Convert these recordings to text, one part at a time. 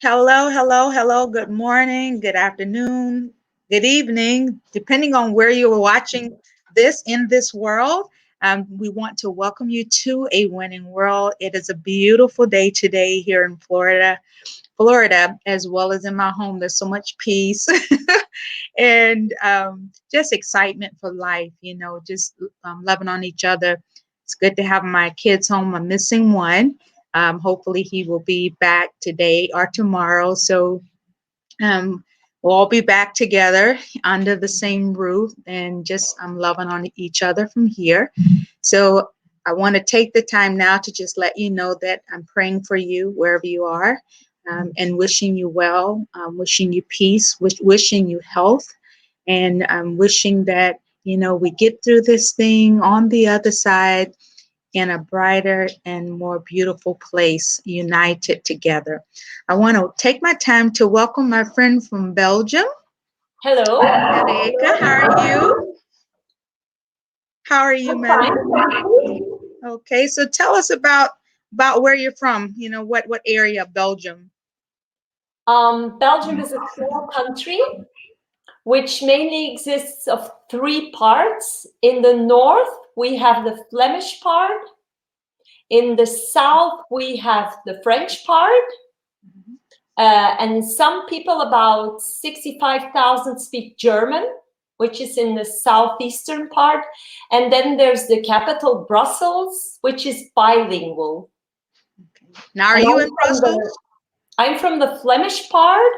Hello, hello, hello. Good morning, good afternoon, good evening, depending on where you are watching this in this world. We want to welcome you to a winning world. It is a beautiful day today here in Florida, as well as in my home. There's so much peace and just excitement for life, just loving on each other. It's good to have my kids home. I'm missing one. Hopefully, he will be back today or tomorrow. So um, we'll all be back together under the same roof and just loving on each other from here. So I want to take the time now to just let you know that I'm praying for you wherever you are, and wishing you well, wishing you peace, wishing you health, and wishing that we get through this thing on the other side in a brighter and more beautiful place, united together. I want to take my time to welcome my friend from Belgium. Hello. Marijke, how are you? How are you, I'm fine. Marijke? Thank you. Okay, so tell us about where you're from. What area of Belgium? Belgium is a small country which mainly exists of three parts. In the north, we have the Flemish part. In the south, we have the French part. And some people, about 65,000, speak German, which is in the southeastern part. And then there's the capital, Brussels, which is bilingual. Okay. Now, are And you in Brussels? I'm from the Flemish part.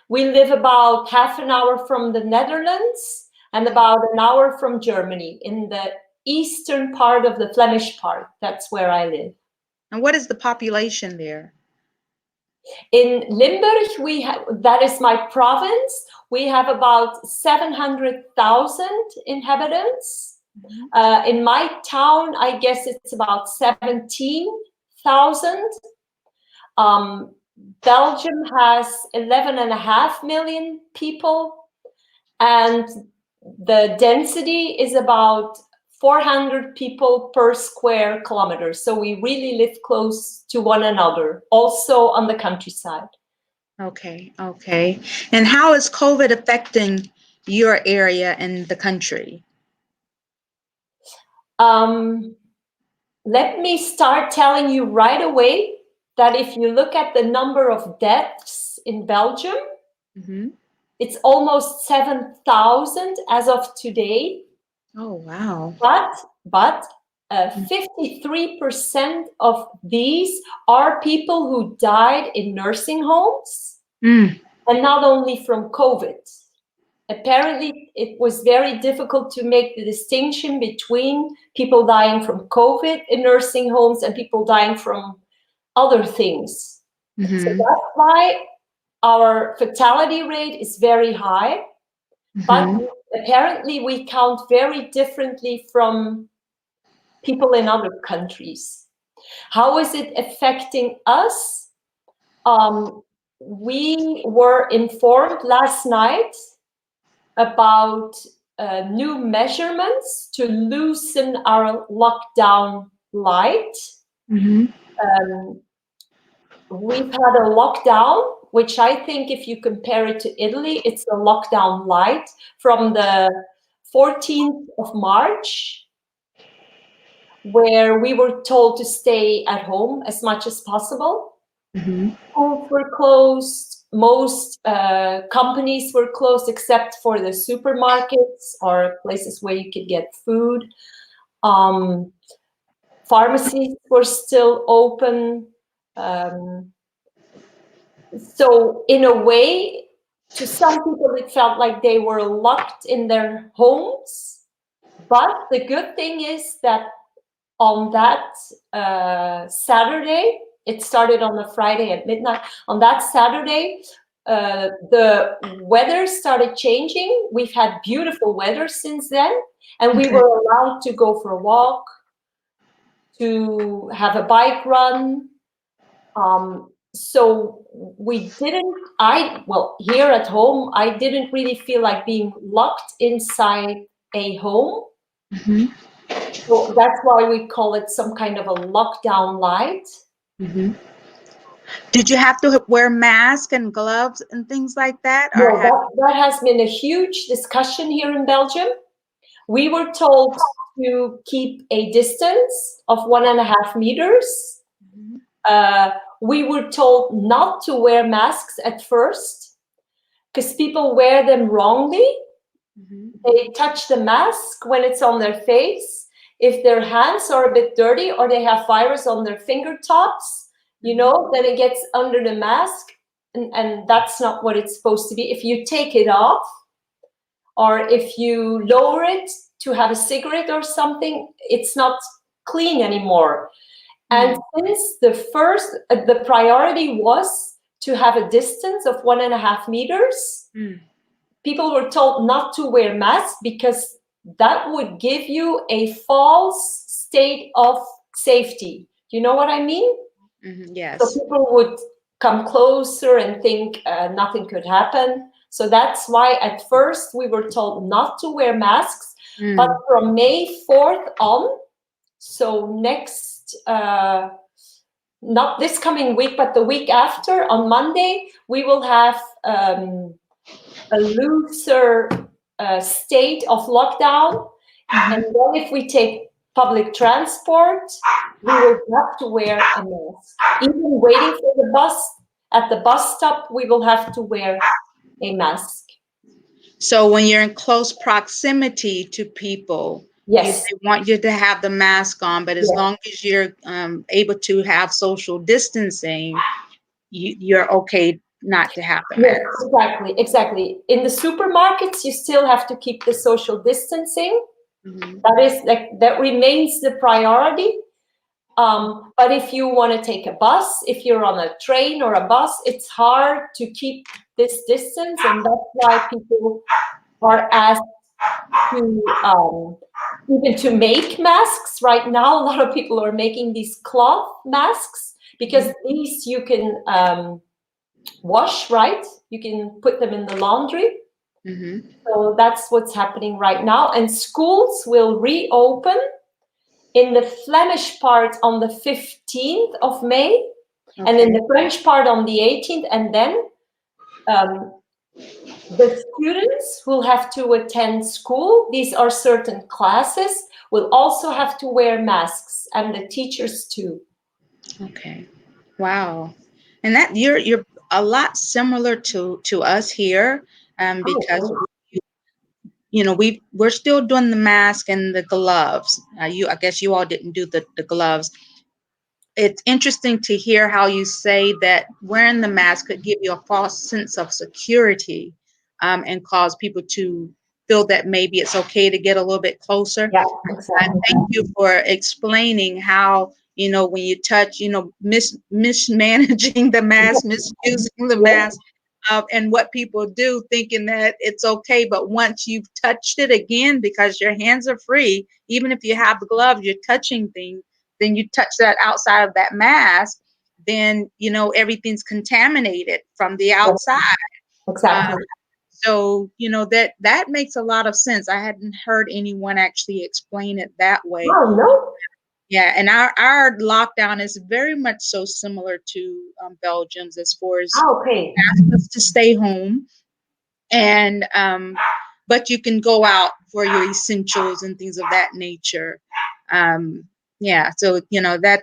We live about half an hour from the Netherlands and about an hour from Germany, in the eastern part of the Flemish part. That's where I live. And what is the population there? In Limburg, that is my province, we have about 700,000 inhabitants. In my town, I guess it's about 17,000. Belgium has 11.5 million people, and the density is about 400 people per square kilometer. So we really live close to one another, also on the countryside. Okay, okay. And how is COVID affecting your area and the country? Let me start telling you right away that if you look at the number of deaths in Belgium, it's almost 7,000 as of today. Oh, wow. But 53% of these are people who died in nursing homes, and not only from COVID. Apparently, it was very difficult to make the distinction between people dying from COVID in nursing homes and people dying from other things. So that's why our fatality rate is very high. But apparently, we count very differently from people in other countries. How is it affecting us? We were informed last night about new measurements to loosen our lockdown light. We've had a lockdown, which I think if you compare it to Italy, it's a lockdown light from the 14th of March, where we were told to stay at home as much as possible. Schools were closed. Most companies were closed except for the supermarkets or places where you could get food. Pharmacies were still open. So in a way, to some people, it felt like they were locked in their homes. But the good thing is that on that Saturday, it started on a Friday at midnight. On that Saturday, the weather started changing. We've had beautiful weather since then, and we were allowed to go for a walk, to have a bike run. So we didn't, here at home, I didn't really feel like being locked inside a home. So that's why we call it some kind of a lockdown light. Did you have to wear masks and gloves and things like that? Or No, that has been a huge discussion here in Belgium. We were told to keep a distance of 1.5 meters. We were told not to wear masks at first because people wear them wrongly. They touch the mask when it's on their face. If their hands are a bit dirty or they have virus on their fingertips, then it gets under the mask. And that's not what it's supposed to be. If you take it off or if you lower it to have a cigarette or something, it's not clean anymore. And since the priority was to have a distance of 1.5 meters, people were told not to wear masks because that would give you a false state of safety. You know what I mean? Yes. So people would come closer and think nothing could happen. So that's why at first we were told not to wear masks. But from May 4th on, so next, not this coming week, but the week after, on Monday, we will have a looser state of lockdown. And then if we take public transport, we will have to wear a mask. Even waiting for the bus, at the bus stop, we will have to wear a mask. So when you're in close proximity to people, yes, they want you to have the mask on, but as long as you're able to have social distancing, you're okay not to have the mask. Exactly. In the supermarkets, you still have to keep the social distancing. That remains the priority. But if you want to take a bus, if you're on a train or a bus, it's hard to keep this distance, and that's why people are asked to even to make masks. Right now, a lot of people are making these cloth masks because these you can wash, right? You can put them in the laundry. So that's what's happening right now. And schools will reopen in the Flemish part on the 15th of May, and in the French part on the 18th. And then the students who have to attend school, these are certain classes, will also have to wear masks, and the teachers too. Okay. Wow. And that you're a lot similar to us here, because we're still doing the mask and the gloves. I guess you all didn't do the gloves. It's interesting to hear how you say that wearing the mask could give you a false sense of security, and cause people to feel that maybe it's okay to get a little bit closer. Yeah, exactly. Thank you for explaining how, when you touch, mismanaging the mask, misusing the mask, and what people do thinking that it's okay. But once you've touched it again, because your hands are free, even if you have the gloves, you're touching things, then you touch that outside of that mask, then, everything's contaminated from the outside. Exactly. So, that makes a lot of sense. I hadn't heard anyone actually explain it that way. Oh, no. Yeah, and our lockdown is very much so similar to Belgium's, as far as ask us to stay home, and but you can go out for your essentials and things of that nature. Yeah, so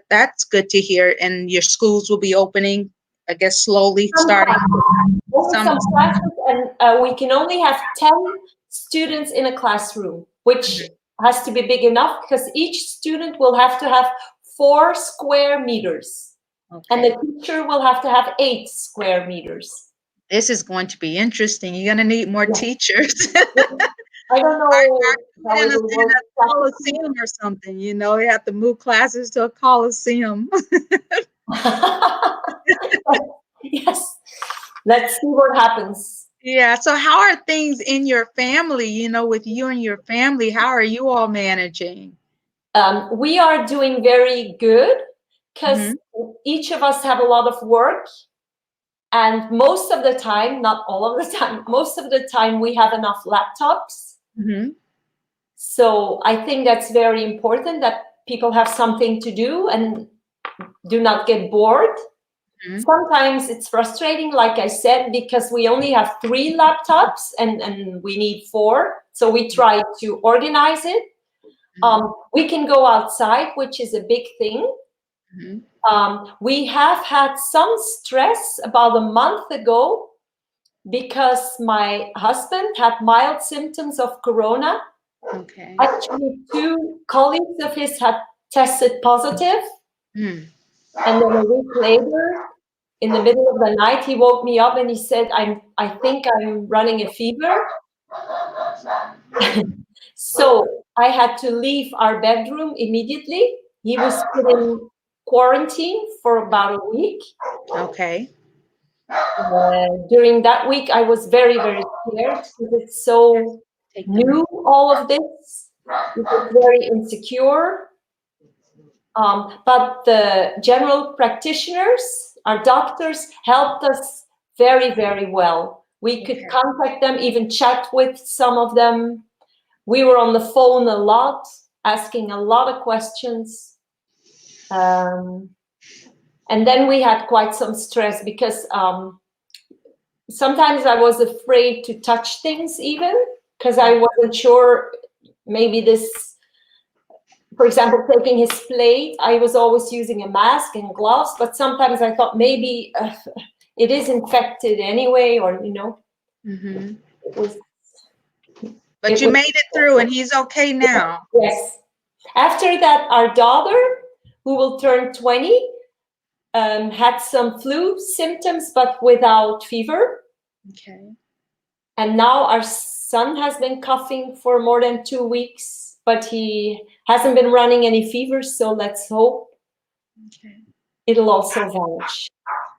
that's good to hear. And your schools will be opening, I guess, slowly starting. Some classes, and we can only have 10 students in a classroom, which has to be big enough because each student will have to have 4 square meters. And the teacher will have to have 8 square meters. This is going to be interesting. You're going to need more teachers. I don't know in a coliseum or something. You have to move classes to a coliseum. Yes. Let's see what happens. Yeah. So how are things in your family, with you and your family? How are you all managing? We are doing very good because each of us have a lot of work. And most of the time, not all of the time, most of the time we have enough laptops. So I think that's very important that people have something to do and do not get bored. Sometimes it's frustrating, like I said, because we only have 3 laptops and we need 4. So we try to organize it. We can go outside, which is a big thing. We have had some stress about a month ago because my husband had mild symptoms of corona. Okay. Actually, 2 colleagues of his had tested positive. And then a week later, in the middle of the night, he woke me up and he said, I think I'm running a fever. So I had to leave our bedroom immediately. He was put in quarantine for about a week. Okay. During that week, I was very, very scared because it's so new, all of this. It was very insecure. But the general practitioners, our doctors, helped us very, very well. We could contact them, even chat with some of them. We were on the phone a lot, asking a lot of questions. And then we had quite some stress because sometimes I was afraid to touch things even because I wasn't sure maybe this, for example, taking his plate, I was always using a mask and gloves, but sometimes I thought maybe it is infected anyway, or, you know. But you made it through and he's okay now. Yes. After that, our daughter, who will turn 20, had some flu symptoms, but without fever. Okay. And now our son has been coughing for more than 2 weeks, but he hasn't been running any fever, so let's hope it'll also vanish.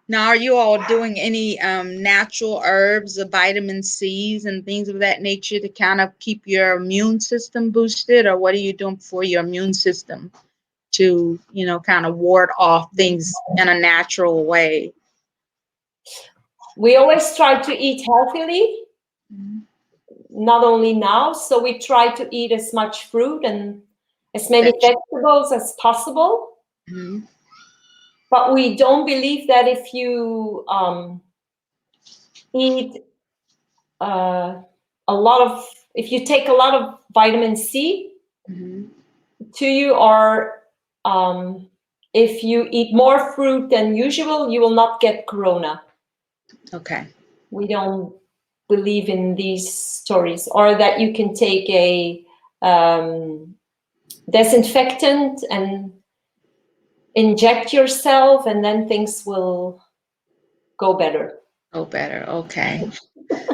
Now, are you all doing any natural herbs or vitamin C's and things of that nature to kind of keep your immune system boosted, or what are you doing for your immune system to, you know, kind of ward off things in a natural way? We always try to eat healthily, not only now. So we try to eat as much fruit and as many vegetables as possible. But we don't believe that if you eat if you take a lot of vitamin C to you, or if you eat more fruit than usual, you will not get corona. Okay. We don't believe in these stories, or that you can take a disinfectant and inject yourself and then things will go better. Go better. Okay.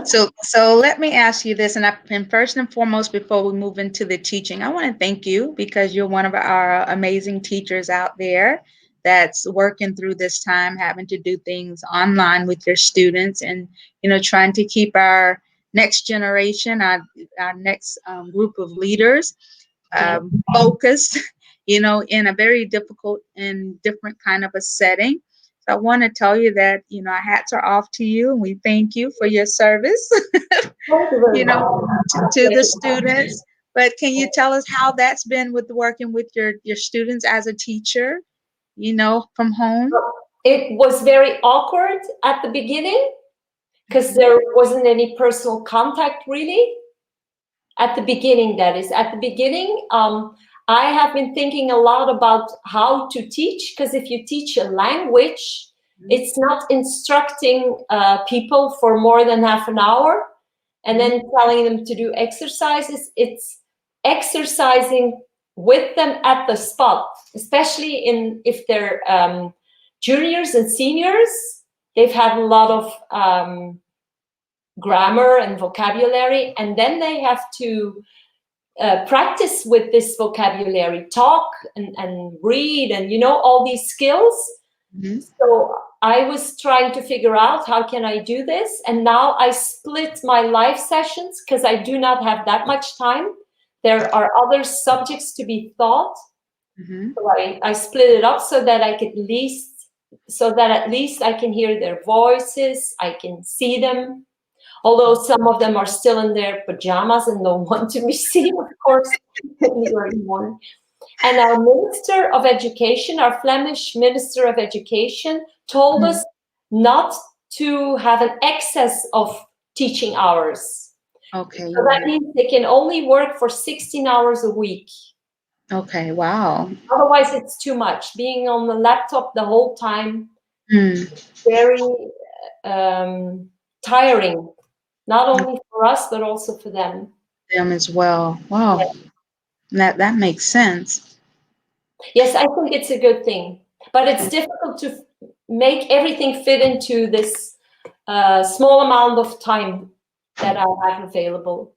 So let me ask you this, and first and foremost, before we move into the teaching, I want to thank you because you're one of our amazing teachers out there that's working through this time, having to do things online with your students, and, you know, trying to keep our next generation, our next group of leaders focused, you know, in a very difficult and different kind of a setting. So I want to tell you that, you know, our hats are off to you, and we thank you for your service, you know, to the students. But can you tell us how that's been with working with your students as a teacher, you know, from home? It was very awkward at the beginning because there wasn't any personal contact really. At the beginning, that is. At the beginning, I have been thinking a lot about how to teach, because if you teach a language, it's not instructing people for more than half an hour and then telling them to do exercises. It's exercising with them at the spot, especially if they're juniors and seniors. They've had a lot of grammar and vocabulary, and then they have to practice with this vocabulary, talk and read, and, you know, all these skills. So I was trying to figure out how can I do this, and now I split my live sessions because I do not have that much time. There are other subjects to be taught. So I split it up so that at least I can hear their voices, I can see them. Although some of them are still in their pajamas and don't want to be seen, of course, in the early morning. And our Minister of Education, our Flemish Minister of Education, told us not to have an excess of teaching hours. Okay. So that means they can only work for 16 hours a week. Okay. Wow. Otherwise, it's too much. Being on the laptop the whole time, Mm. very tiring, not only for us, but also for them. Them as well. Wow. That makes sense. Yes, I think it's a good thing. But it's difficult to make everything fit into this small amount of time that I have available.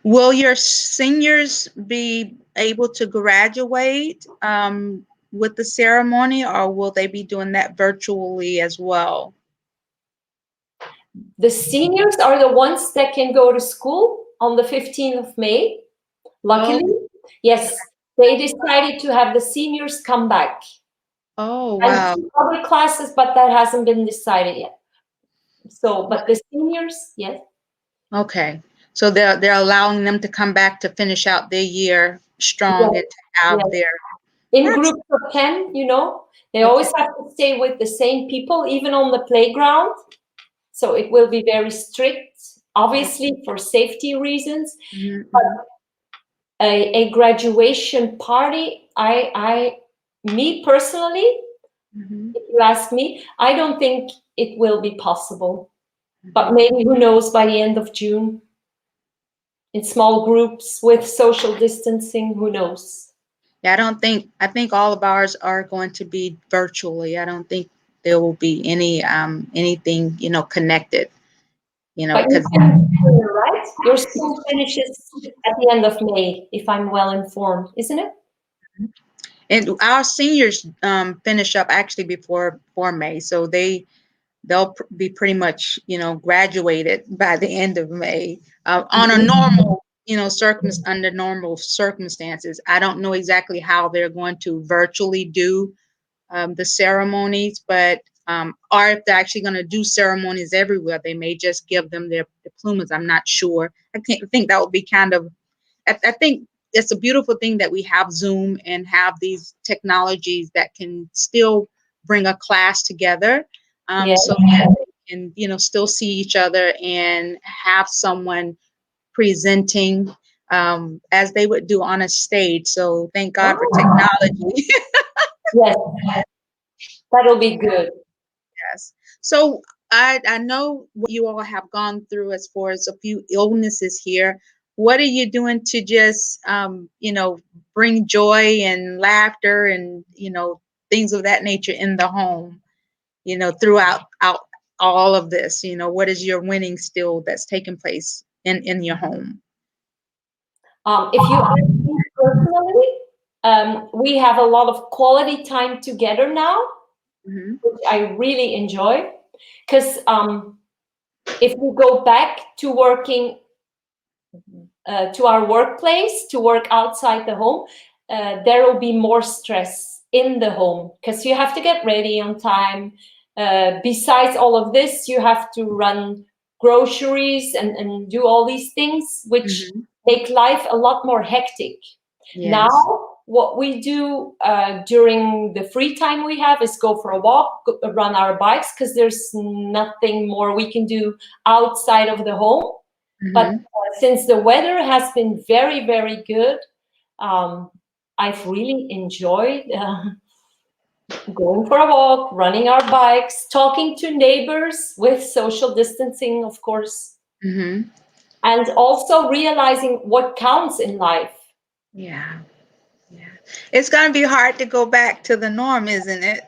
Will your seniors be able to graduate with the ceremony, or will they be doing that virtually as well? The seniors are the ones that can go to school on the 15th of May. Luckily, yes, they decided to have the seniors come back. Oh, And wow. 2 other classes, but that hasn't been decided yet. So, but the seniors, yes. Okay. So they're allowing them to come back to finish out their year strong Yes, and to have yes. their In that's groups of 10, you know, they okay. always have to stay with the same people, even on the playground. So it will be very strict, obviously for safety reasons. Mhm, But mhm, a graduation party, me personally, mhm, if you ask me, I don't think it will be possible. But mhm. maybe, who knows, by the end of June, in small groups with social distancing, who knows? Yeah, I think all of ours are going to be virtually. I don't think there will be anything, connected, But you because finish sooner, right? Your school finishes at the end of May, if I'm well informed, isn't it? and our seniors finish up actually before May, so they'll be pretty much graduated by the end of May on a normal under normal circumstances. I don't know exactly how they're going to virtually do the ceremonies, but or if they're actually going to do ceremonies everywhere, they may just give them their diplomas. I'm not sure. I think that would be kind of. I think it's a beautiful thing that we have Zoom and have these technologies that can still bring a class together, Yeah. so that they can still see each other and have someone presenting as they would do on a stage. So thank God for Oh, technology. yes, that'll be good. Yes. So I know what you all have gone through as far as a few illnesses here. What are you doing to just bring joy and laughter and things of that nature in the home? Throughout out all of this. What is your winning still that's taking place in your home? If you ask me personally, we have a lot of quality time together now, Hmm. which I really enjoy. Because if we go back to working to our workplace, to work outside the home, there will be more stress in the home because you have to get ready on time. Besides all of this, you have to run groceries and do all these things, which Hmm. make life a lot more hectic. Now, Yes. what we do during the free time we have is go for a walk, run our bikes, because there's nothing more we can do outside of the home. But Hmm. since the weather has been very, very good, I've really enjoyed going for a walk, running our bikes, talking to neighbors with social distancing, of course, Hmm. and also realizing what counts in life. Yeah. Yeah. It's going to be hard to go back to the norm, isn't it?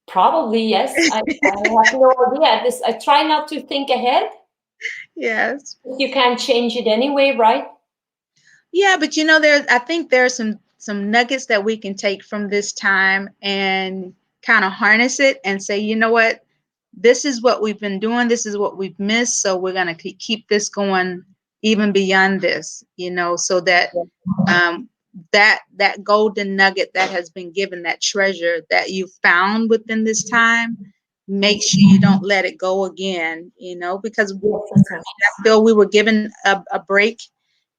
Probably, yes. I have no idea. I try not to think ahead. Yes. You can't change it anyway, right? Yeah, but I think there's some nuggets that we can take from this time and kind of harness it and say, you know what, this is what we've been doing, this is what we've missed, so we're gonna keep this going even beyond this, so that that golden nugget that has been given, that treasure that you found within this time, make sure you don't let it go again, because Yes, that's right. I feel we were given a break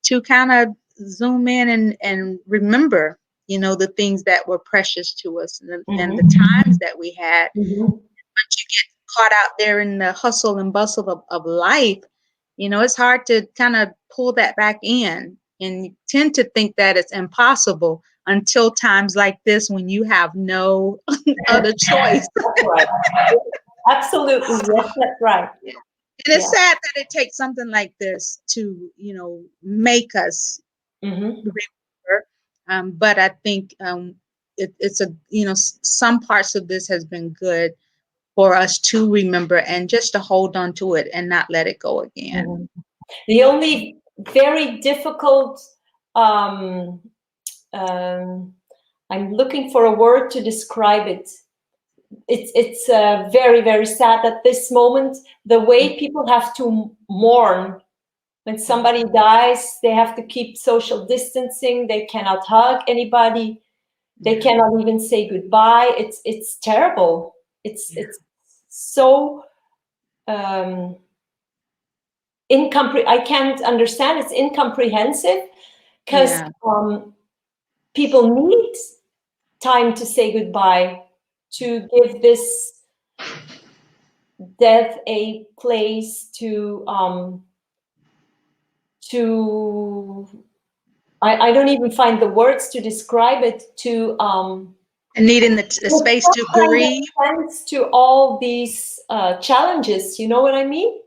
to kind of zoom in and remember, the things that were precious to us, and the times that we had. But you get caught out there in the hustle and bustle of life, it's hard to kind of pull that back in, and you tend to think that it's impossible until times like this when you have no other choice. That's right. Absolutely. Yes, that's right. And it's sad that it takes something like this to, make us remember. But I think it's a, some parts of this has been good for us to remember and just to hold on to it and not let it go again. The only very difficult, I'm looking for a word to describe it. It's very, very sad at this moment, the way people have to mourn. When somebody dies, they have to keep social distancing. They cannot hug anybody. They cannot even say goodbye. It's terrible. It's so I can't understand. It's incomprehensive because people need time to say goodbye, to give this death a place to I don't even find the words to describe it, to needing the space to grieve. Sense to all these challenges, you know what I mean?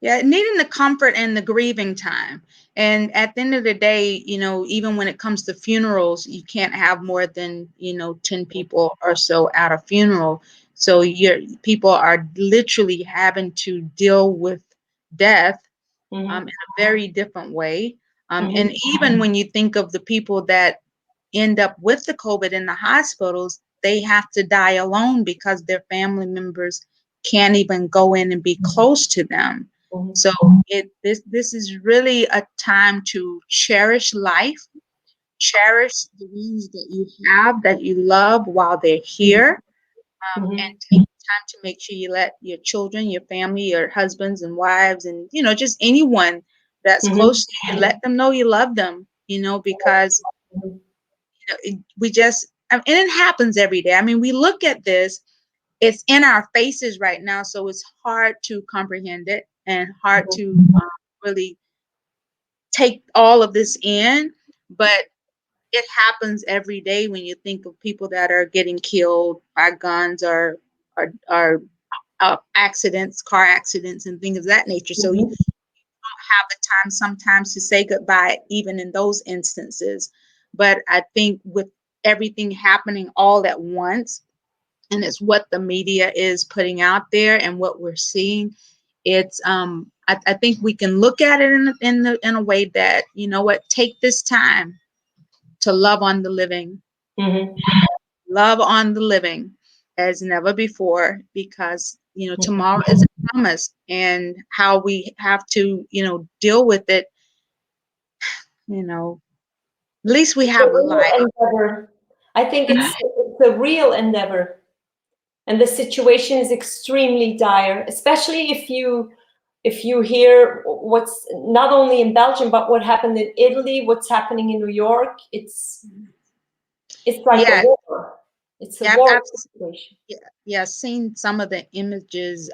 Yeah, needing the comfort and the grieving time. And at the end of the day, even when it comes to funerals, you can't have more than 10 people or so at a funeral. So people are literally having to deal with death in a very different way. And even when you think of the people that end up with the COVID in the hospitals, they have to die alone because their family members can't even go in and be close to them. So this is really a time to cherish life, cherish the ones that you have, that you love while they're here, and take time to make sure you let your children, your family, your husbands and wives, and just anyone that's close to you, let them know you love them. Because we just, and it happens every day. I mean, we look at this, it's in our faces right now, so it's hard to comprehend it and hard to really take all of this in. But it happens every day when you think of people that are getting killed by guns or accidents, car accidents, and things of that nature. So you don't have the time sometimes to say goodbye, even in those instances. But I think with everything happening all at once, and it's what the media is putting out there and what we're seeing, it's I think we can look at it in a way that, take this time to love on the living, love on the living as never before, because tomorrow isn't promised, and how we have to deal with it. At least we have life. I think it's a real endeavor, and the situation is extremely dire, especially if you hear what's not only in Belgium but what happened in Italy, what's happening in New York. It's like a war. It's a war situation. Yeah, seen some of the images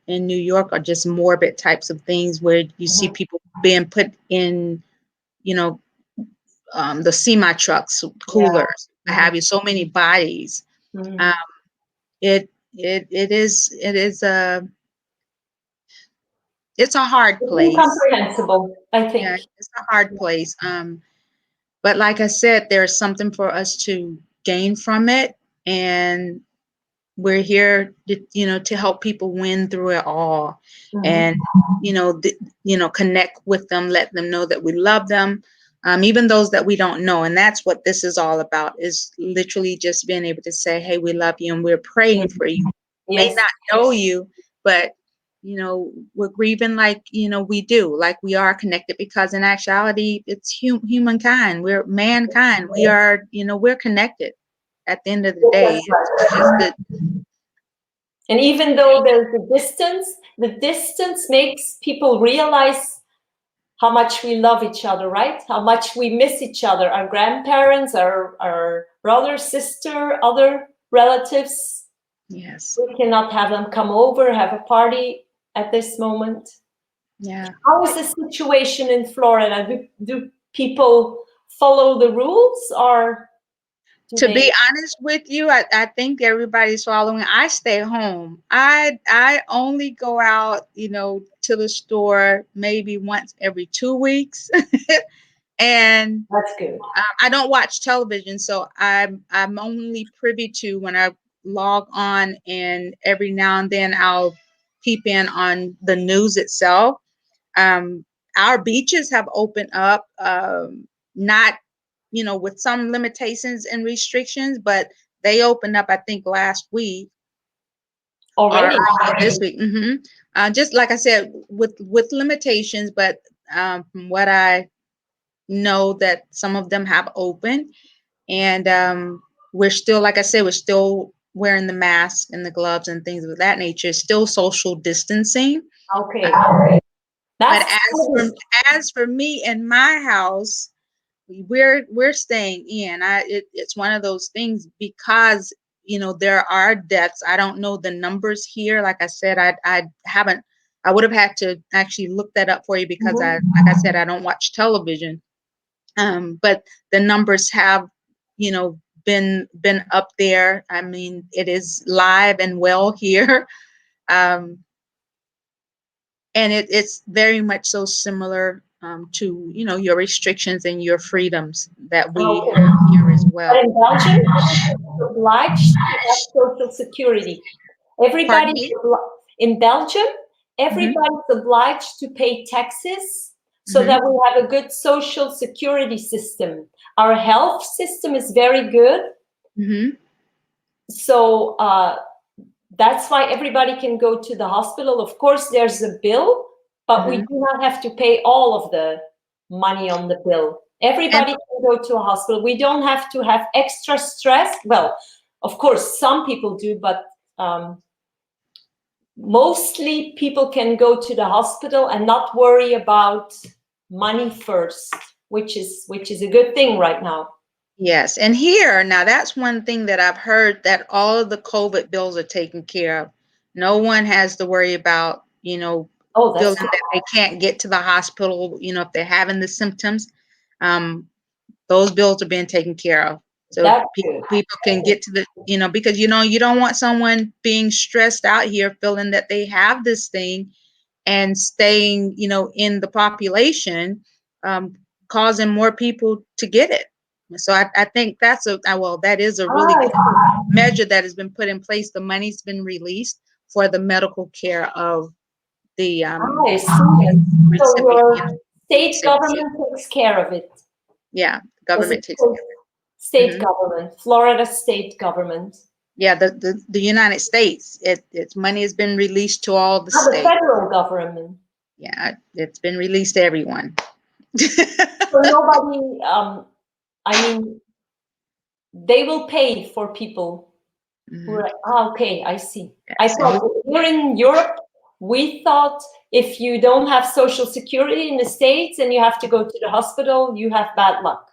in New York are just morbid types of things, where you see people being put in, the semi trucks, coolers, have you, so many bodies. It is it's a hard place. Incomprehensible, I think. Yeah, it's a hard place. But like I said, there's something for us to gain from it, and we're here to help people win through it all. And connect with them, let them know that we love them, even those that we don't know. And that's what this is all about, is literally just being able to say, hey, we love you and we're praying for you. May not know you, but we're grieving like we do, like we are connected, because in actuality it's humankind, we're mankind, we are we're connected at the end of the day. It's just that. And even though there's a distance, the distance makes people realize how much we love each other, right? How much we miss each other, our grandparents, our brother, sister, other relatives. Yes. We cannot have them come over, have a party at this moment. Yeah. How is the situation in Florida? Do people follow the rules, or To be honest with you, I think everybody's following. I stay home. I only go out, to the store maybe once every 2 weeks. And That's good. I don't watch television, so I'm only privy to when I log on, and every now and then I'll peep in on the news itself. Um, our beaches have opened up, not, with some limitations and restrictions, but they opened up, I think, last week or Already. early this week. Just like I said, with limitations, but from what I know, that some of them have opened, and we're still, like I said, we're still wearing the mask and the gloves and things of that nature. Still social distancing. Okay. But That's as for me and my house, we're staying in. It's one of those things, because there are deaths. I don't know the numbers here. Like I said, I haven't. I would have had to actually look that up for you, because like I said, I don't watch television. But the numbers have, been up there. I mean, it is live and well here. Um, and it's very much so similar, to your restrictions and your freedoms that we okay. have here as But well. in Belgium, you're obliged to have social security. Pardon Everybody me? in Belgium, Hmm. everybody's obliged to pay taxes so Hmm. that we have a good social security system. Our health system is very good. Hmm. So that's why everybody can go to the hospital. Of course, there's a bill, but we Hmm. do not have to pay all of the money on the bill. And Everybody can go to a hospital. We don't have to have extra stress. Well, of course, some people do, but mostly people can go to the hospital and not worry about money first, which is a good thing right now. yes, and here now, that's one thing that I've heard, that all of the COVID bills are taken care of. No one has to worry about, Oh, that's feeling good. that they can't get to the hospital, if they're having the symptoms. Um, those bills are being taken care of. So That's good. people can get to the, because, you don't want someone being stressed out here, feeling that they have this thing, and staying, in the population, um, causing more people to get it. So I think that is a really good Ah, measure that has been put in place. The money's been released for the medical care of the I see. So recipient, your state recipients. government takes care of it. Yeah, the Is it government takes care state of it. government, Florida state government? Yeah, the United States, its money has been released to all the Not the states. federal government. Yeah, it's been released to everyone. So nobody, I mean, they will pay for people who Mhm. are, okay, I see. I Yes, and thought here in Europe, we thought if you don't have social security in the States and you have to go to the hospital, you have bad luck.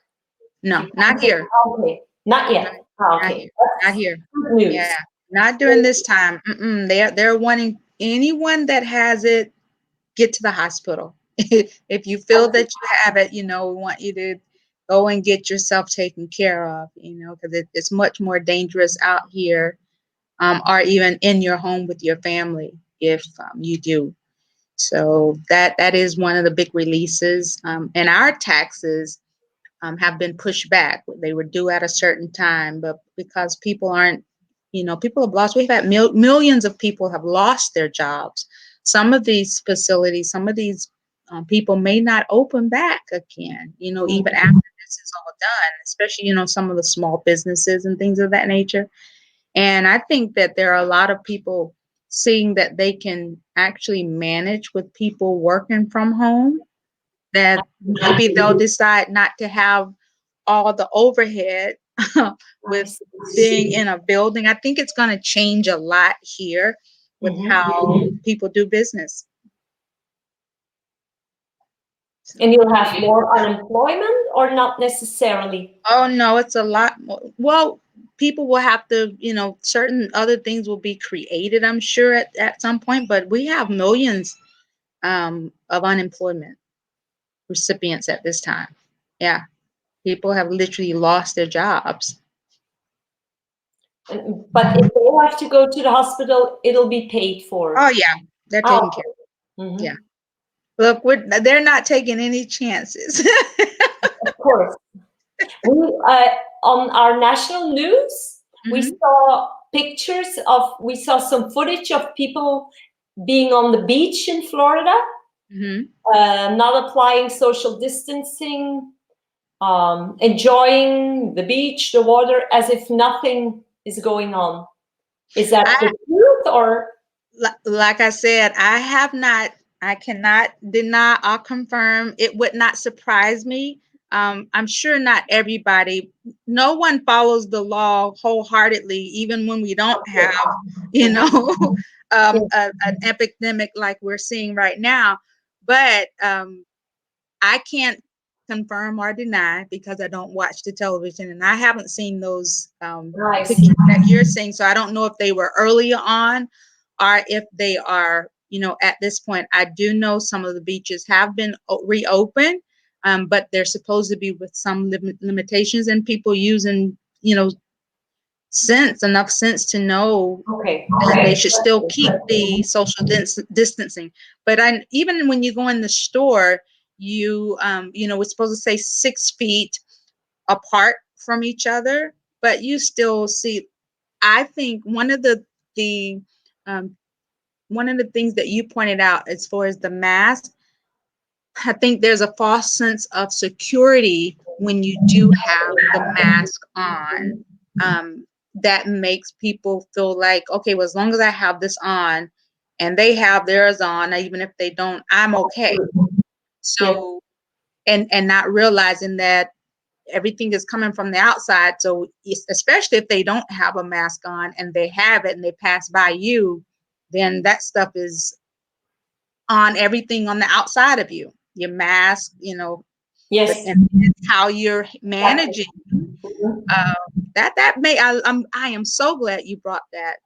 If no, you not here. okay, not Not, yet. not Okay, here. Not that's here. good news. Yeah, not during this time. They're wanting anyone that has it, get to the hospital. If you feel that you have it, we want you to go and get yourself taken care of. Because it's much more dangerous out here, or even in your home with your family, if you do. So that is one of the big releases. And our taxes have been pushed back. They were due at a certain time, but because people aren't, people have lost. We've had millions of people have lost their jobs. Some of these facilities, some of these people may not open back again. Even after this is all done, especially some of the small businesses and things of that nature. And I think that there are a lot of people seeing that they can actually manage with people working from home, that maybe they'll decide not to have all the overhead I with see. being in a building. I think it's going to change a lot here with Mhm. how people do business. And you'll have more unemployment, or not necessarily? Oh no, it's a lot more. Well, people will have to, certain other things will be created, I'm sure, at some point, but we have millions of unemployment recipients at this time. Yeah. People have literally lost their jobs. But if they have to go to the hospital, it'll be paid for. Oh yeah, they're taken care of. Mm-hmm. Yeah. Look, they're not taking any chances. Of course. We on our national news, we Mm-hmm. we saw some footage of people being on the beach in Florida, not applying social distancing, enjoying the beach, the water, as if nothing is going on. Is that the truth, or? Like I said, I cannot deny or confirm. It would not surprise me. I'm sure not everybody, no one follows the law wholeheartedly, even when we don't have, an epidemic like we're seeing right now. But I can't confirm or deny because I don't watch the television, and I haven't seen those pictures that you're saying. So I don't know if they were earlier on or if they are, at this point. I do know some of the beaches have been reopened, but they're supposed to be with some limitations, and people using, enough sense to know that they should still keep the social distancing. But even when you go in the store, we're supposed to say 6 feet apart from each other, but you still see. I think the one of the things that you pointed out as far as the mask, I think there's a false sense of security when you do have the mask on. That makes people feel like, okay, well, as long as I have this on and they have theirs on, even if they don't, I'm okay. So, and not realizing that everything is coming from the outside. So especially if they don't have a mask on and they have it and they pass by you, then that stuff is on everything on the outside of you, your mask, Yes. and how you're managing I am so glad you brought that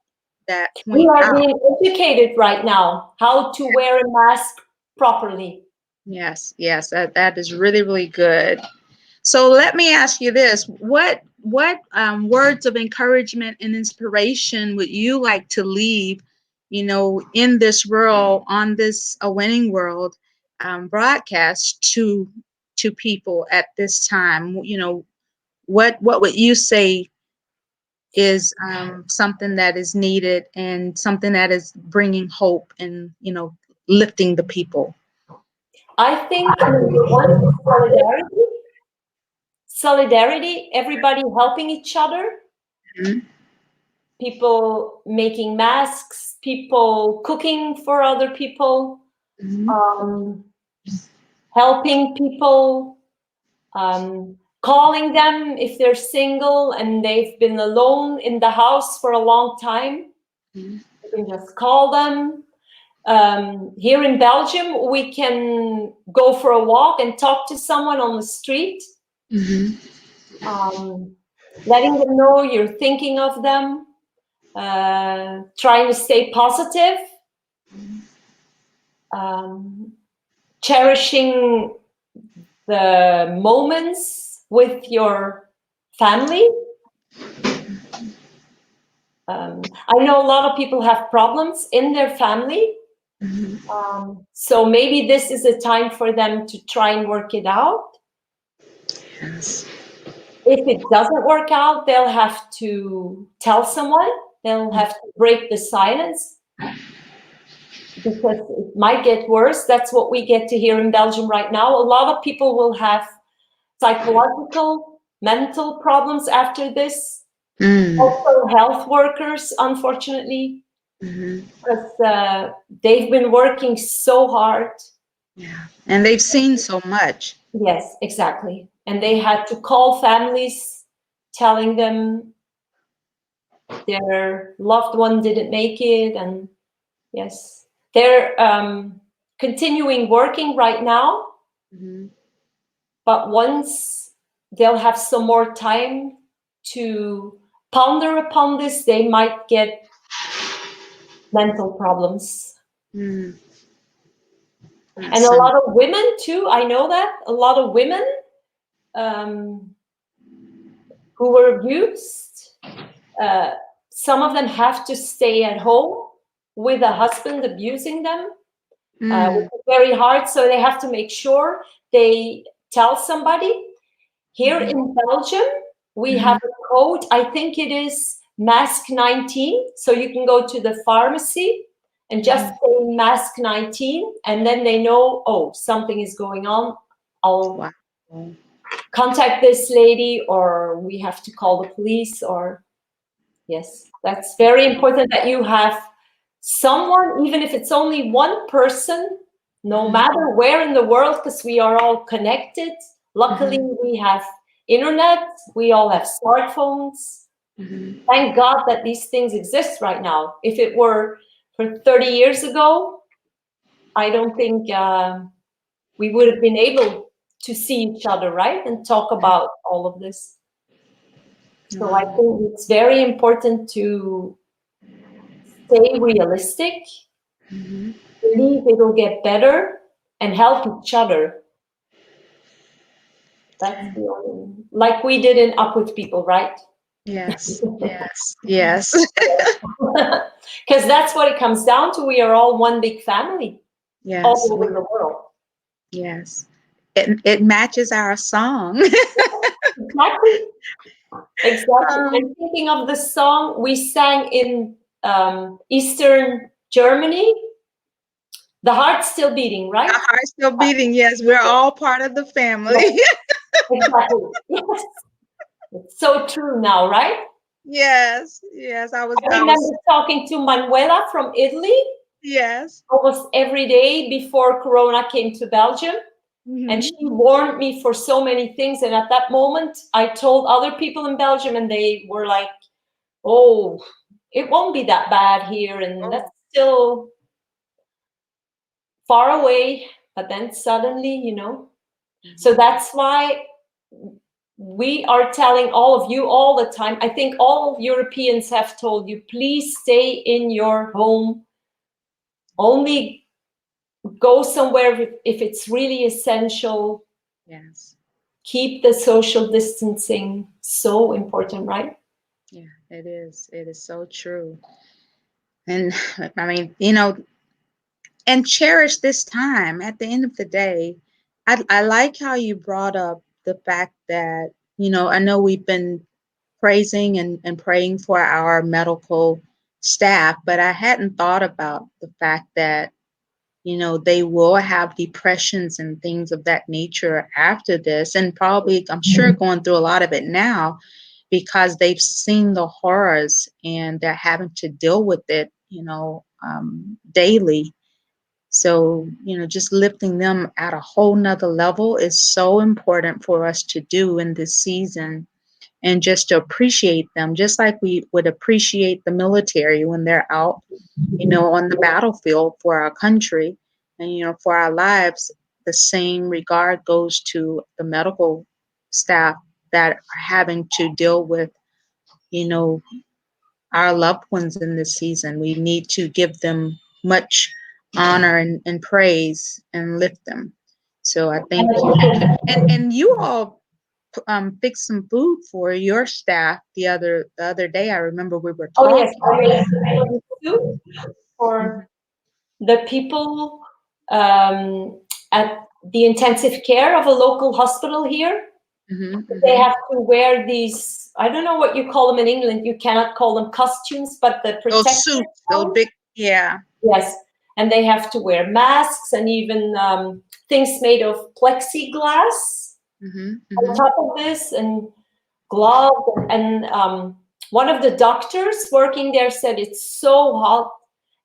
We point are out. being educated right now how to wear a mask properly. Yes, that is really, really good. So let me ask you this: what words of encouragement and inspiration would you like to leave, in this world, on this A Winning World broadcast to people at this time? What would you say is something that is needed and something that is bringing hope and lifting the people? I think number one is solidarity. Solidarity, everybody helping each other. Mm-hmm. People making masks, people cooking for other people, helping people, calling them if they're single and they've been alone in the house for a long time. You can just call them. Here in Belgium, we can go for a walk and talk to someone on the street, letting them know you're thinking of them, trying to stay positive, cherishing the moments with your family. I know a lot of people have problems in their family. So maybe this is a time for them to try and work it out. Yes. If it doesn't work out, they'll have to tell someone. They'll have to break the silence because it might get worse. That's what we get to hear in Belgium right now. A lot of people will have psychological, mental problems after this. Also health workers, unfortunately, because they've been working so hard. Yeah, and they've seen so much. Yes, exactly. And they had to call families telling them their loved one didn't make it. And yes, they're continuing working right now. But once they'll have some more time to ponder upon this, they might get mental problems. And a lot of women too, I know that, a lot of women who were abused, some of them have to stay at home with a husband abusing them, which is very hard. So they have to make sure they tell somebody. Here in Belgium, we have a code. I think it is mask 19. So you can go to the pharmacy and just say mask 19, and then they know, oh, something is going on. I'll contact this lady, or we have to call the police, or yes, that's very important that you have someone, even if it's only one person, no matter where in the world, because we are all connected. Luckily, we have internet, we all have smartphones. Thank God that these things exist right now. If it were for 30 years ago, I don't think we would have been able to see each other, right? And talk about all of this. So I think it's very important to stay realistic, believe it'll get better, and help each other. That's the only, like we did in Up With People, right? Yes, yes, yes. Because that's what it comes down to. We are all one big family, all over the world. Yes, it matches our song. Exactly. I'm thinking of the song we sang in Eastern Germany. The heart's still beating, right? The heart's still beating. Yes, we're all part of the family. Exactly. Yes. It's so true now, right? Yes, yes. I remember talking to Manuela from Italy. Yes. Almost every day before Corona came to Belgium. And she warned me for so many things. And at that moment, I told other people in Belgium, and they were like, oh, it won't be that bad here. And that's still far away. But then suddenly, you know. So that's why we are telling all of you all the time. I think all Europeans have told you, please stay in your home. Only go somewhere if it's really essential. Yes. Keep the social distancing. So important, right? Yeah, it is. It is so true. And I mean, you know, and cherish this time. At the end of the day, I like how you brought up the fact that, you know, I know we've been praising and praying for our medical staff, but I hadn't thought about the fact that, you know, they will have depressions and things of that nature after this, and probably, I'm sure, going through a lot of it now because they've seen the horrors and they're having to deal with it, you know, daily. So, you know, just lifting them at a whole nother level is so important for us to do in this season, and just to appreciate them, just like we would appreciate the military when they're out, you know, on the battlefield for our country and, you know, for our lives. The same regard goes to the medical staff that are having to deal with, you know, our loved ones in this season. We need to give them much honor and praise and lift them. So I thank you. And you all fixed some food for your staff the other day. I remember we were talking. Oh yes, I made soup for the people at the intensive care of a local hospital here. They have to wear these, I don't know what you call them in England. You cannot call them costumes, but the protective those suits, those big, yeah. Yes, and they have to wear masks and even things made of plexiglass on top of this, and gloves. And one of the doctors working there said it's so hot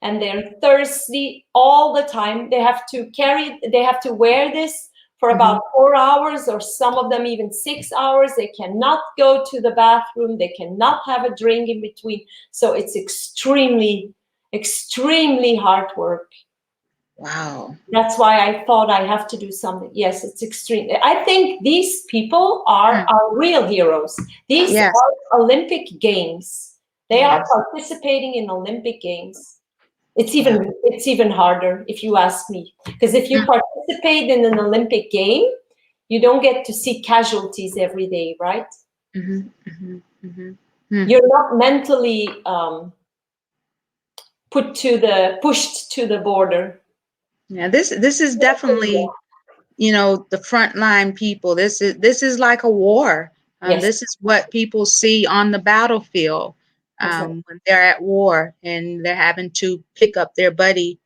and they're thirsty all the time. They have to wear this for about 4 hours, or some of them even 6 hours. They cannot go to the bathroom. They cannot have a drink in between. So it's extremely hard work. Wow. That's why I thought I have to do something. Yes, it's extreme. I think these people are Mm. our real heroes. These Yes. are Olympic Games. They are Yes. participating in Olympic Games. Wow. It's even harder if you ask me. Because if you Mm. participate in an Olympic game, you don't get to see casualties every day, right? Mm-hmm. Mm-hmm. Mm-hmm. Mm. You're not mentally pushed to the border. Yeah, this is definitely, you know, the frontline people. This is like a war. Yes, This is what people see on the battlefield, exactly. when they're at war and they're having to pick up their buddy,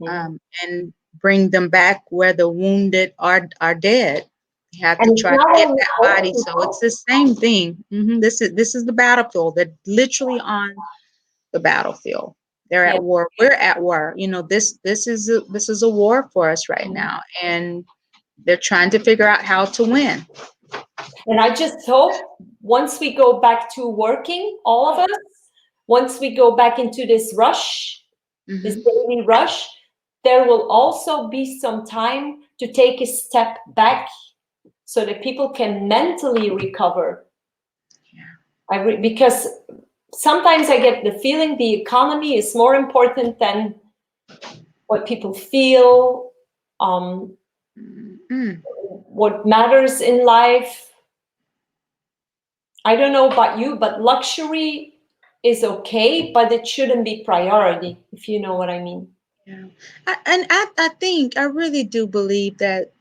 Mhm. and bring them back where the wounded are dead. You have to And it's try to not get only that old body. So it's people. the same thing. This is the battlefield. They're literally on the battlefield. They're Yeah. at war. We're at war. You know, this is a war for us right Mhm. now, and they're trying to figure out how to win. And I just hope once we go back to working, all of us, once we go back into this rush, this Hmm. daily rush, there will also be some time to take a step back so that people can mentally recover. Because sometimes I get the feeling the economy is more important than what people feel, um, Mm. what matters in life. I don't know about you, but luxury is okay, but it shouldn't be priority, if you know what I mean. Yeah, I think I really do believe that,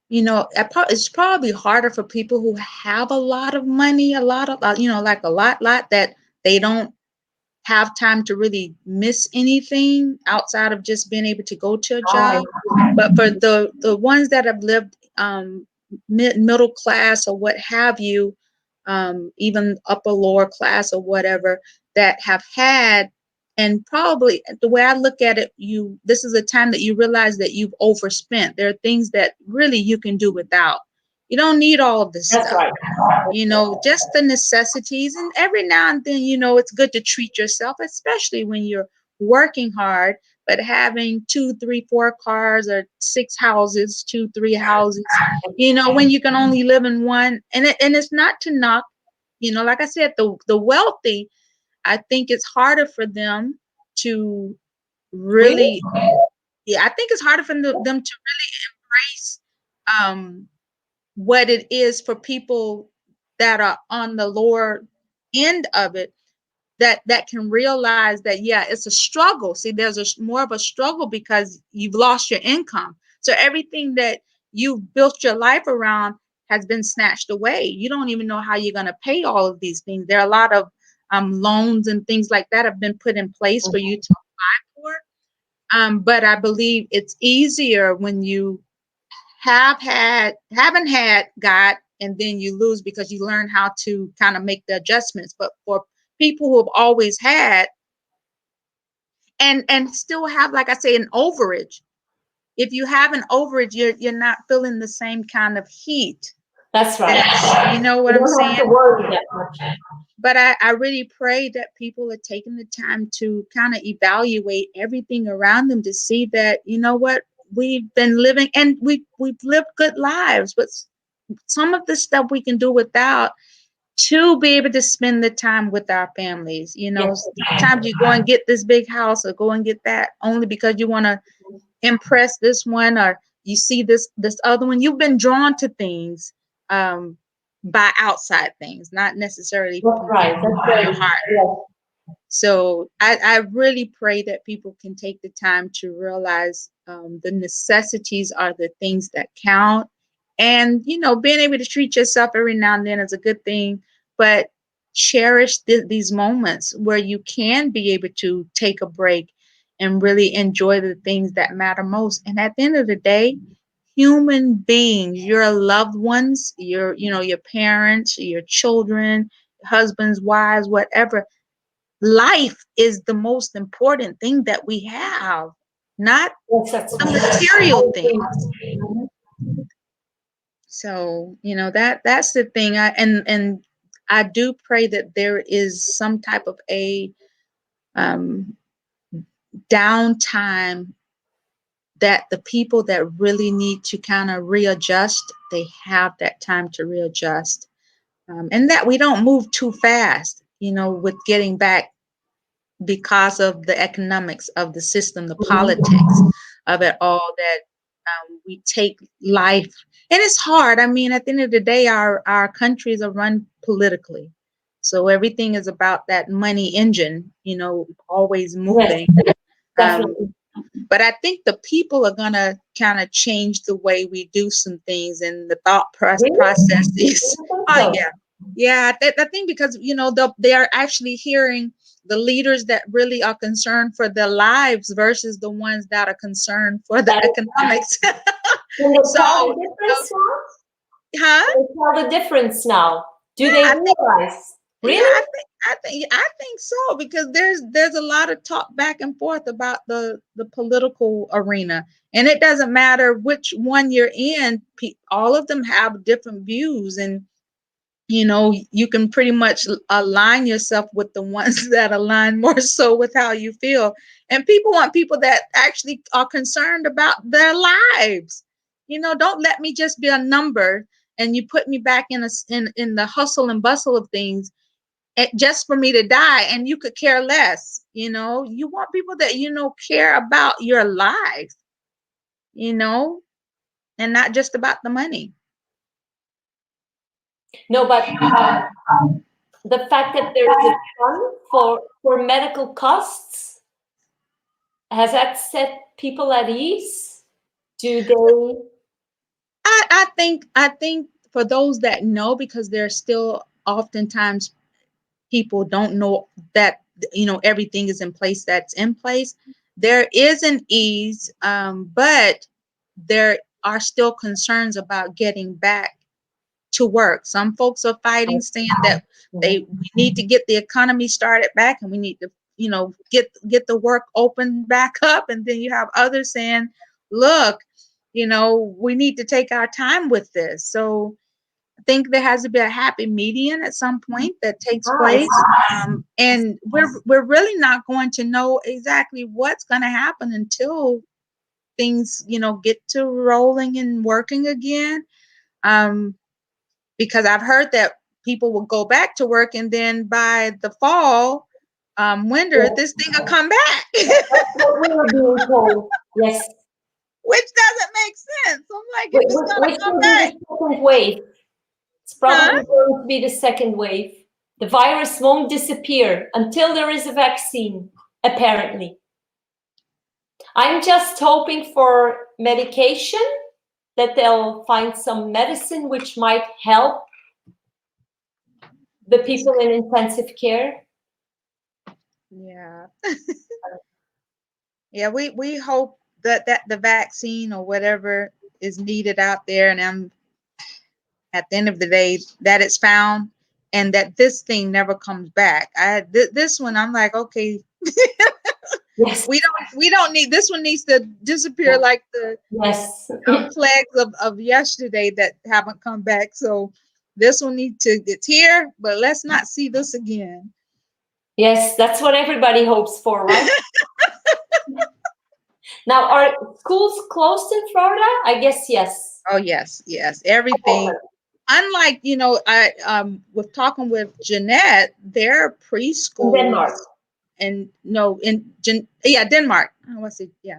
you know, it's probably harder for people who have a lot of money, a lot of, like a lot that they don't have time to really miss anything outside of just being able to go to a Ah, job. But for the ones that have lived, middle class or what have you, even upper lower class or whatever, that have had, and probably the way I look at it, this is a time that you realize that you've overspent. There are things that really you can do without. You don't need all of this that's stuff, right. just the necessities. And every now and then, it's good to treat yourself, especially when you're working hard, but having two, three, four cars or six houses, two, three houses, when you can only live in one. And it's not to knock, like I said, the wealthy, I think it's harder for them to Really? really, yeah, I think it's harder for them to embrace, um, what it is for people that are on the lower end of it, that can realize that, yeah, it's a struggle. See, there's more of a struggle because you've lost your income, so everything that you've built your life around has been snatched away. You don't even know how you're going to pay all of these things. There are a lot of, loans and things like that have been put in place for you to apply for, but I believe it's easier when you haven't had God, and then you lose because you learn how to kind of make the adjustments. But for people who have always had, and still have, like I say, an overage, if you have an overage, you're not feeling the same kind of heat. That's right. That's, you know You what I'm don't have to saying? worry that much. But I really pray that people are taking the time to kind of evaluate everything around them to see that, what, we've been living, and we've lived good lives, but some of the stuff we can do without, to be able to spend the time with our families. Yes. Sometimes you go and get this big house or go and get that only because you want to impress this one, or you see this other one. You've been drawn to things, um, by outside things, not necessarily That's from right. That's your very, heart. yes. So I really pray that people can take the time to realize, the necessities are the things that count. And, being able to treat yourself every now and then is a good thing, but cherish these moments where you can be able to take a break and really enjoy the things that matter most. And at the end of the day, human beings, your loved ones, your parents, your children, husbands, wives, whatever, life is the most important thing that we have, not Yes, that's the I material things. agree. Mhm. So, that's the thing. And I do pray that there is some type of a, um, downtime that the people that really need to kind of readjust, they have that time to readjust. And that we don't move too fast, with getting back, because of the economics of the system, the politics of it all, that we take life. And it's hard. I mean, at the end of the day, our countries are run politically. So everything is about that money engine, always Yes, moving. Um, definitely. but I think the people are going to kind of change the way we do some things and the thought Really? processes. I think Oh, so. yeah. Yeah, I think because, they are actually hearing the leaders that really are concerned for their lives versus the ones that are concerned for the That is, economics. can they So, tell the difference now? huh? Can they tell the difference now? Do they I think realize? Yeah, Really? I think so, because there's a lot of talk back and forth about the political arena, and it doesn't matter which one you're in. All of them have different views, and you can pretty much align yourself with the ones that align more so with how you feel. And people want people that actually are concerned about their lives. Don't let me just be a number, and you put me back in the hustle and bustle of things, just for me to die, and you could care less. You want people that care about your life, you know and not just about the money. No, but the fact that there is a fund for medical costs, has that set people at ease? Do they? I think for those that know, because there's still oftentimes people don't know that everything is in place, that's in place. There is an ease, but there are still concerns about getting back to work. Some folks are fighting, saying that we need to get the economy started back, and we need to get the work open back up. And then you have others saying, look, we need to take our time with this. So I think there has to be a happy median at some point that takes I place. see. And we're really not going to know exactly what's going to happen until things get to rolling and working again. um, because I've heard that people will go back to work, and then by the fall, winter, Yes, this thing will come back. that's what we were being told. Yes, Which doesn't make sense. I'm like, if it's gonna which come will be back, the second wave. It's huh? probably going to be the second wave. The virus won't disappear until there is a vaccine, apparently. I'm just hoping for medication, that they'll find some medicine which might help the people in intensive care. Yeah. Yeah, we hope that the vaccine or whatever is needed out there, and at the end of the day, that it's found, and that this thing never comes back. This one, I'm like, okay, Yes, we don't need this one. Needs to disappear like the yes, plagues of yesterday that haven't come back. So this one needs to, it's here, but let's not see this again. yes. That's what everybody hopes for, right? Now, are schools closed in Florida? I guess yes. Oh, yes, yes, everything. Open Unlike, I was talking with Jeanette, their in preschools, Denmark. and no, yeah, Denmark. I want to say, yeah,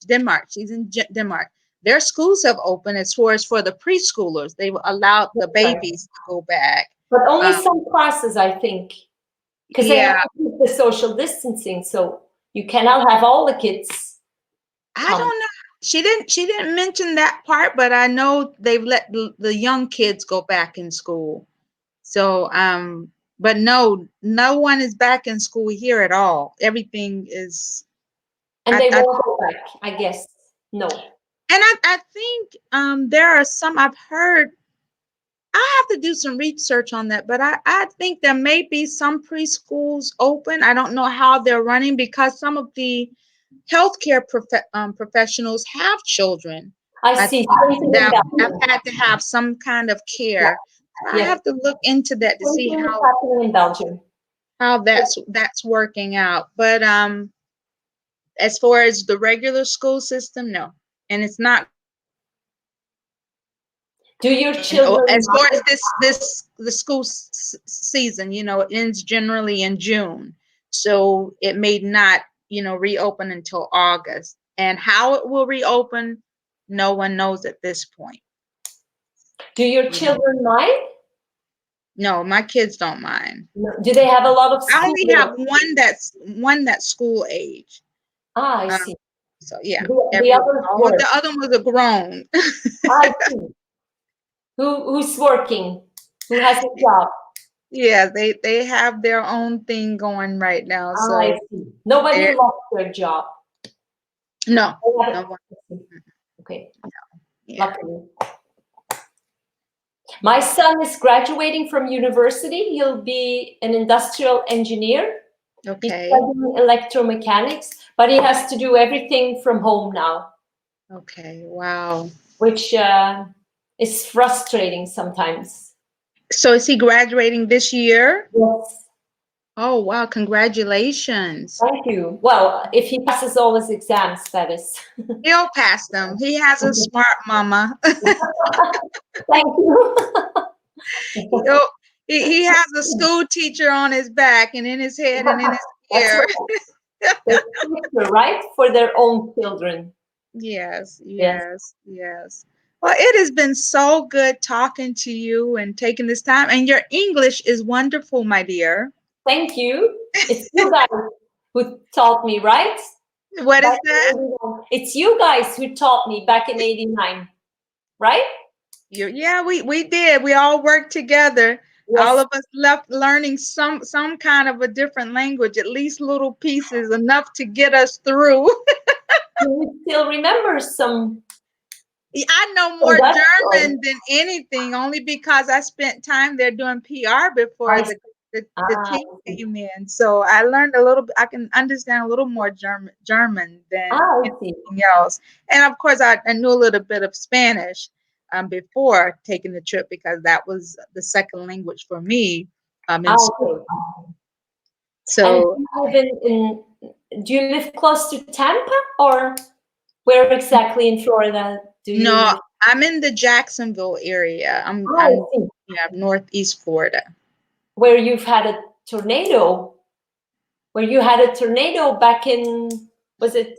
Denmark. She's in Denmark. Their schools have opened as far as for the preschoolers. They allowed the Right. babies to go back. But only Um, some classes, I think, because they have yeah, to keep the social distancing. So you cannot have all the kids I come. don't know. She didn't mention that part, but I know they've let the young kids go back in school. So, but no one is back in school here at all. Everything is, And I, they I won't go back, I guess. No. and I think there are some I've heard. I have to do some research on that, but I think there may be some preschools open. I don't know how they're running, because some of the healthcare professionals have children. I I see. think Same thing in that have Belgium. had to have some kind of Yeah. care. So I Yes. have to look into that to Same see thing is how happening in Belgium. how that's working out. But as far as the regular school system, no. and it's not Do your and children as far as mind? the school season, it ends generally in June, so it may not reopen until August, and how it will reopen, no one knows at this point. Do your children mind? No, my kids don't mind. Do they have a lot of I school? only have one that's school age. I um, see. so yeah, The others all of work. the other ones are grown. I see. Who's working? Who has a job? Yeah, they have their own thing going right now, I so see. Nobody they're lost their job. no, They have no it. one. Okay, Yeah. luckily. My son is graduating from university. He'll be an industrial engineer. He's Okay. studying electromechanics, but he has to do everything from home now, Okay. Wow. which is frustrating sometimes. So is he graduating this year? Yes, Oh, wow. Congratulations. thank you. Well, if he passes all his exams, that is. He'll pass them. He has a smart mama. Thank you. He'll, he has a school teacher on his back and in his head and in his That's ear. right. They're future, right? For their own children. Yes, Yes. yes, yes. Well, it has been so good talking to you and taking this time. And your English is wonderful, my dear. Thank you. It's you guys who taught me, right? What is Back in that? 89. It's you guys who taught me back in 89, right? Yeah, we did. We all worked together. All Yes. of us left learning some kind of a different language, at least little pieces, enough to get us through. Do you still remember I know some more Dutch or German than anything, only because I spent time there doing PR before I the team I see. came in. So I learned a little bit. I can understand a little more German than I see. anything else. And of course, I knew a little bit of Spanish before taking the trip because that was the second language for me in school. Okay. And So do you live close to Tampa or where exactly in Florida do you no, live? I'm in the Jacksonville area. I I'm see. yeah, Northeast Florida. Where you've had a tornado, where you had a tornado back in, was it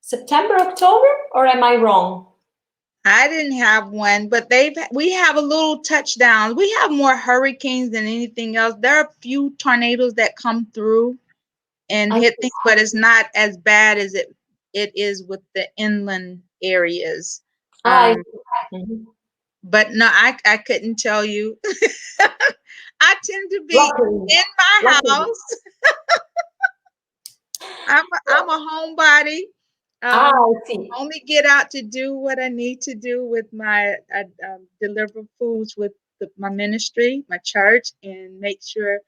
September, October, or am I wrong? I didn't have one, but we have a little touchdown. We have more hurricanes than anything else. There are a few tornadoes that come through and I hit things, but it's not as bad as it is with the inland areas. I Um, mhm. but no, I couldn't tell you. I tend to be Luckily, in my luckily. house. I'm a homebody. I Um, see. only get out to do what I need to do with my deliver foods with my ministry, my church, and make sure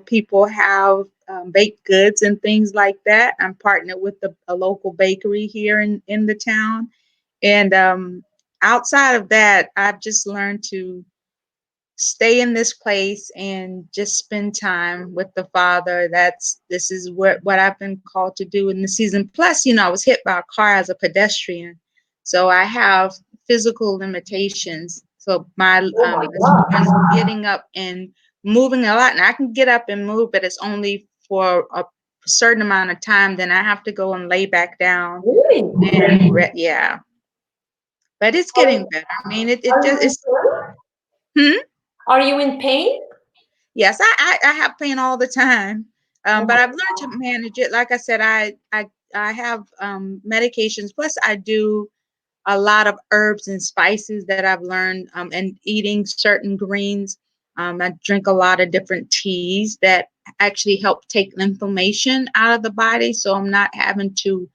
people have baked goods and things like that. I'm partnered with a local bakery here in the town, and outside of that, I've just learned to stay in this place and just spend time with the Father. This is what I've been called to do in the season. Plus, I was hit by a car as a pedestrian, so I have physical limitations. So my Oh my as far as God. getting up and moving a lot, and I can get up and move, but it's only for a certain amount of time. Then I have to go and lay back down. Really? And yeah, but it's Are, getting better. I mean, it are just you in it's. pain? Hmm? Are you in pain? Yes, I have pain all the time, Oh but my I've learned to manage it. Like I said, I have medications. Plus, I do a lot of herbs and spices that I've learned, and eating certain greens. I drink a lot of different teas that actually help take inflammation out of the body, so I'm not having to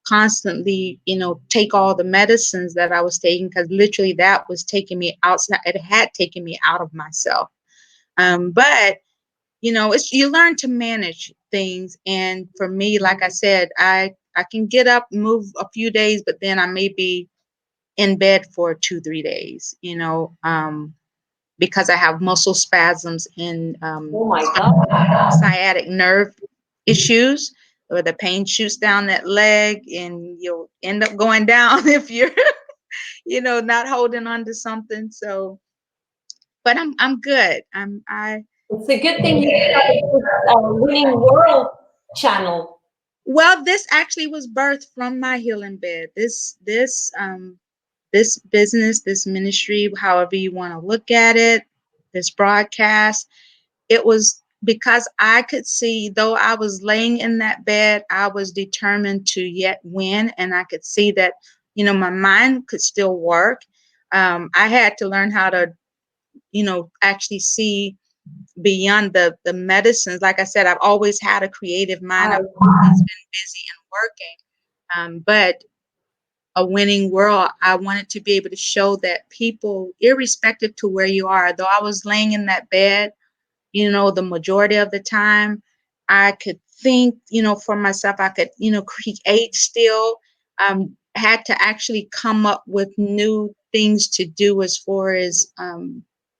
constantly, take all the medicines that I was taking because literally that was taking me outside. It had taken me out of myself. But it's you learn to manage things. And for me, like I said, I can get up, move a few days, but then I may be in bed for 2, 3 days. Because I have muscle spasms and Oh my God. sciatic nerve issues. or the pain shoots down that leg and you'll end up going down if you're, not holding on to something. So, but I'm good. It's a good thing you started this Winning World channel. Well, this actually was birthed from my healing bed. This business, this ministry, however you want to look at it, this broadcast, it was because I could see, though I was laying in that bed, I was determined to yet win. And I could see that, my mind could still work. I had to learn how to, actually see beyond the medicines. Like I said, I've always had a creative mind. I've always been busy and working. But a winning world, I wanted to be able to show that people, irrespective to where you are, though I was laying in that bed, the majority of the time, I could think, for myself. I could, create still. Had to actually come up with new things to do as far as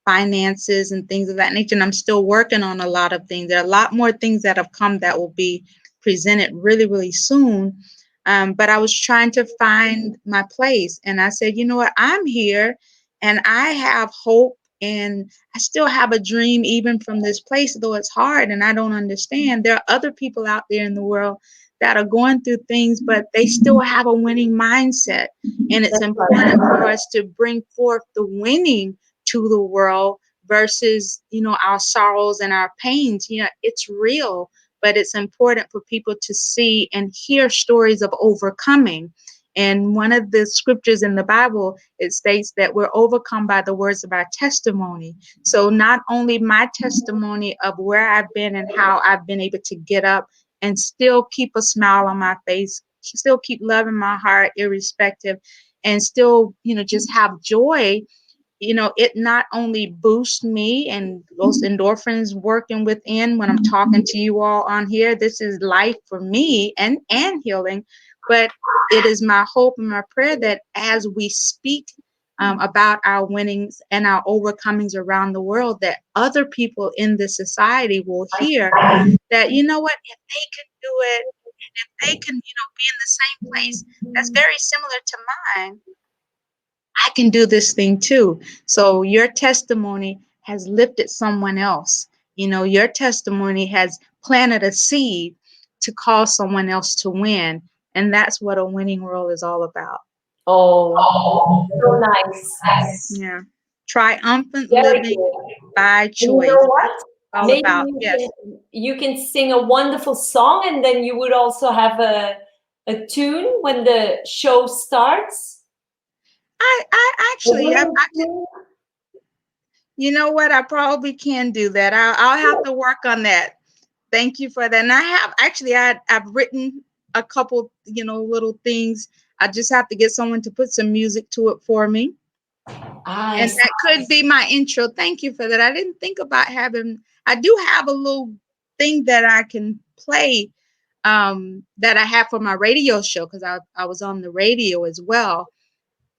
finances and things of that nature. And I'm still working on a lot of things. There are a lot more things that have come that will be presented really, really soon. But I was trying to find my place. And I said, you know what, I'm here and I have hope and I still have a dream, even from this place, though it's hard and I don't understand. There are other people out there in the world that are going through things, but they still have a winning mindset. And it's important for us to bring forth the winning to the world versus, our sorrows and our pains. It's real, but it's important for people to see and hear stories of overcoming. And one of the scriptures in the Bible, it states that we're overcome by the words of our testimony. So not only my testimony of where I've been and how I've been able to get up and still keep a smile on my face, still keep love in my heart, irrespective, and still, just have joy. It not only boosts me and those endorphins working within when I'm talking to you all on here. This is life for me and healing. But it is my hope and my prayer that as we speak about our winnings and our overcomings around the world, that other people in this society will hear that, you know what, if they can do it, if they can, be in the same place that's very similar to mine, I can do this thing too. So your testimony has lifted someone else. Your testimony has planted a seed to cause someone else to win. And that's what a winning world is all about. Oh, so nice. Yeah. Triumphant Very living good. by And you choice. know what? All Maybe about, yes. you can sing a wonderful song and then you would also have a tune when the show starts. I actually, you know what? I probably can do that. I'll have to work on that. Thank you for that. And I have actually, I've written a couple, little things. I just have to get someone to put some music to it for me. And that could be my intro. Thank you for that. I didn't think about I do have a little thing that I can play that I have for my radio show because I was on the radio as well.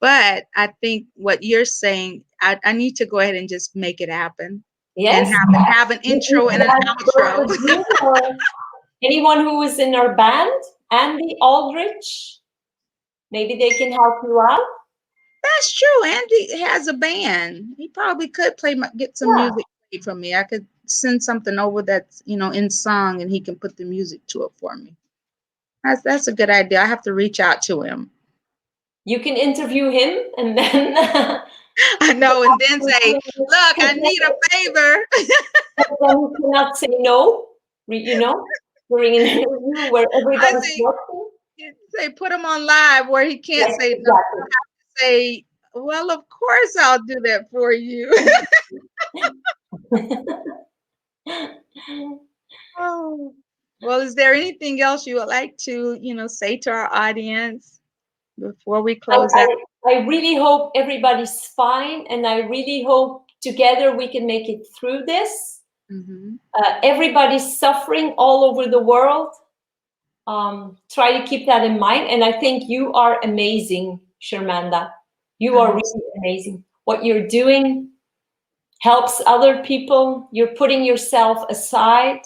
But I think what you're saying, I need to go ahead and just make it happen. Yes. And have an intro and an outro. Anyone who was in our band, Andy Aldrich, maybe they can help you out. That's true. Andy has a band. He probably could get some music from me. I could send something over that's, in song and he can put the music to it for me. That's a good idea. I have to reach out to him. You can interview him and then I know, and then say, look, I need a favor. Then he cannot say no, during an interview where everybody's watching. Say, put him on live where he can't say no. I have to say, well, of course I'll do that for you. Oh, well, is there anything else you would like to, say to our audience before we close out? I really hope everybody's fine, and I really hope together we can make it through this. Mm-hmm. Everybody's suffering all over the world. Try to keep that in mind. And I think you are amazing, Shermanda. You are really amazing. What you're doing helps other people. You're putting yourself aside.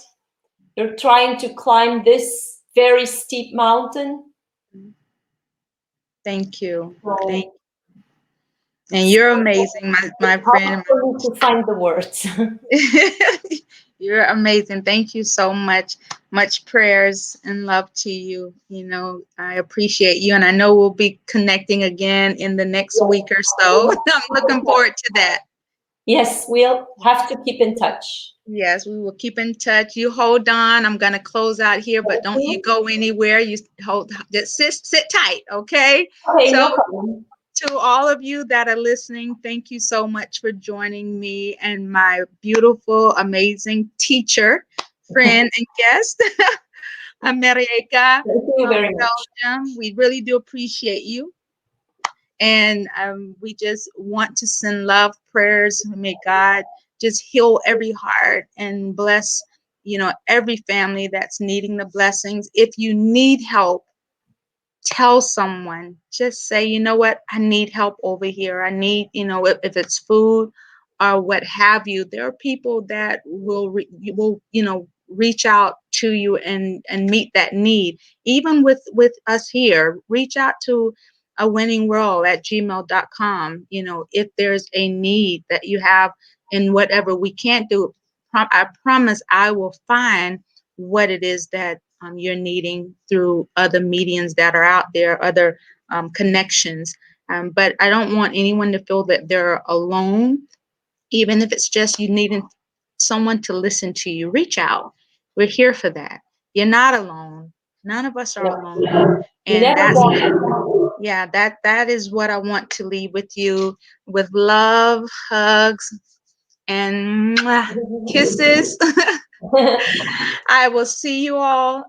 You're trying to climb this very steep mountain. Thank you. Thank So And you're amazing, my it's hard friend. for me to find the words. You're amazing. Thank you so much. Much prayers and love to you. You know, I appreciate you, and I know we'll be connecting again in the next week or so. I'm looking forward to that. Yes, we'll have to keep in touch. Yes, we will keep in touch. You hold on. I'm gonna close out here, but don't you go anywhere. You hold, just sit tight, okay? Okay, So no problem. to all of you that are listening, thank you so much for joining me and my beautiful, amazing teacher, friend, and guest, Marijke Thank you from very much. Belgium. We really do appreciate you. And we just want to send love, prayers. May God just heal every heart and bless, every family that's needing the blessings. If you need help, tell someone. Just say, you know what, I need help over here. I need, if it's food or what have you. There are people that will reach out to you and meet that need. Even with us here, reach out to awinningworld@gmail.com. If there's a need that you have in whatever we can't do, I promise I will find what it is that you're needing through other mediums that are out there, other connections. But I don't want anyone to feel that they're alone, even if it's just you needing someone to listen to you. Reach out. We're here for that. You're not alone. None of us are No, alone. you And never want. yeah, that is what I want to leave with you, with love, hugs, and kisses. I will see you all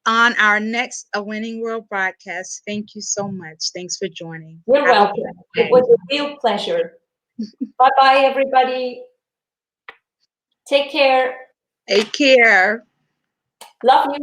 on our next A Winning World broadcast. Thank you so much. Thanks for joining. You're Have a welcome. blessed It day. was a real pleasure. Bye bye, everybody. Take care. Take care. Love you.